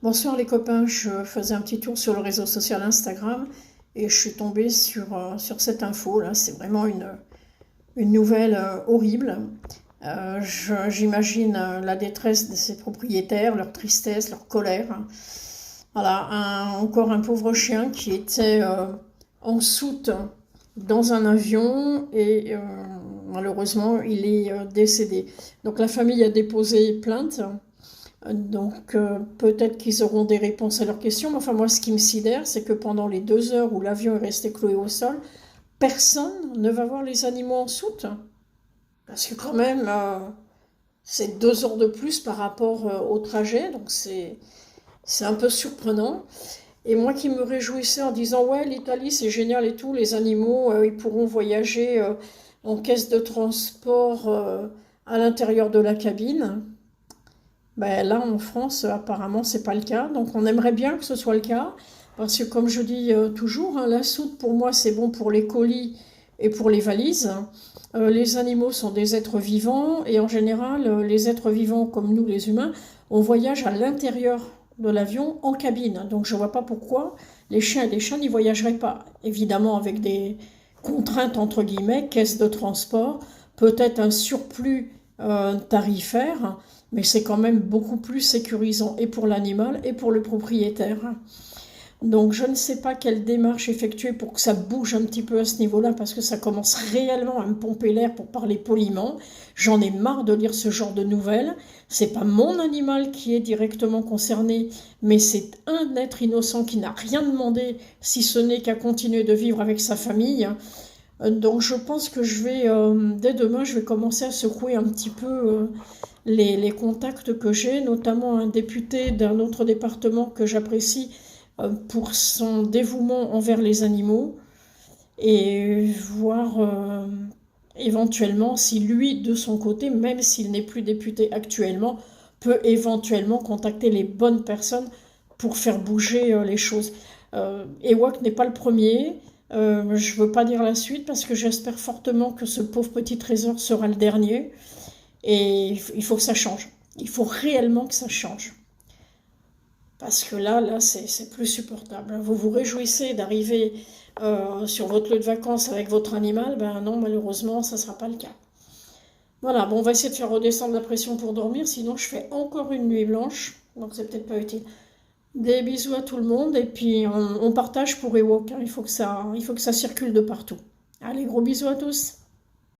Bonsoir les copains, je faisais un petit tour sur le réseau social Instagram et je suis tombée sur cette info là. C'est vraiment une nouvelle horrible. J'imagine la détresse de ces propriétaires, leur tristesse, leur colère. Voilà, encore un pauvre chien qui était en soute dans un avion et malheureusement il est décédé. Donc la famille a déposé plainte. Donc peut-être qu'ils auront des réponses à leurs questions, mais enfin moi ce qui me sidère, c'est que pendant les 2 heures où l'avion est resté cloué au sol, personne ne va voir les animaux en soute. Parce que quand même, c'est 2 heures de plus par rapport au trajet, donc c'est un peu surprenant. Et moi qui me réjouissais en disant ouais l'Italie c'est génial et tout, les animaux ils pourront voyager en caisse de transport à l'intérieur de la cabine. Ben là, en France, apparemment, c'est pas le cas. Donc, on aimerait bien que ce soit le cas. Parce que, comme je dis toujours, hein, la soude, pour moi, c'est bon pour les colis et pour les valises. Les animaux sont des êtres vivants. Et en général, les êtres vivants, comme nous, les humains, on voyage à l'intérieur de l'avion en cabine. Donc, je vois pas pourquoi les chiens et les chats n'y voyageraient pas. Évidemment, avec des contraintes, entre guillemets, caisse de transport, peut-être un surplus tarifaire, mais c'est quand même beaucoup plus sécurisant et pour l'animal et pour le propriétaire. Donc je ne sais pas quelle démarche effectuer pour que ça bouge un petit peu à ce niveau-là, parce que ça commence réellement à me pomper l'air pour parler poliment. J'en ai marre de lire ce genre de nouvelles. C'est pas mon animal qui est directement concerné, mais c'est un être innocent qui n'a rien demandé, si ce n'est qu'à continuer de vivre avec sa famille. Donc je pense que dès demain, je vais commencer à secouer un petit peu les contacts que j'ai, notamment un député d'un autre département que j'apprécie pour son dévouement envers les animaux, et voir éventuellement si lui, de son côté, même s'il n'est plus député actuellement, peut éventuellement contacter les bonnes personnes pour faire bouger les choses. Ewok n'est pas le premier. Je ne veux pas dire la suite parce que j'espère fortement que ce pauvre petit trésor sera le dernier. Et il faut que ça change. Il faut réellement que ça change. Parce que là c'est plus supportable. Vous vous réjouissez d'arriver sur votre lieu de vacances avec votre animal. Ben non, malheureusement, ça ne sera pas le cas. Voilà, bon, on va essayer de faire redescendre la pression pour dormir. Sinon, je fais encore une nuit blanche. Donc, c'est peut-être pas utile. Des bisous à tout le monde. Et puis, on partage pour Ewok, hein. Il faut que ça circule de partout. Allez, gros bisous à tous.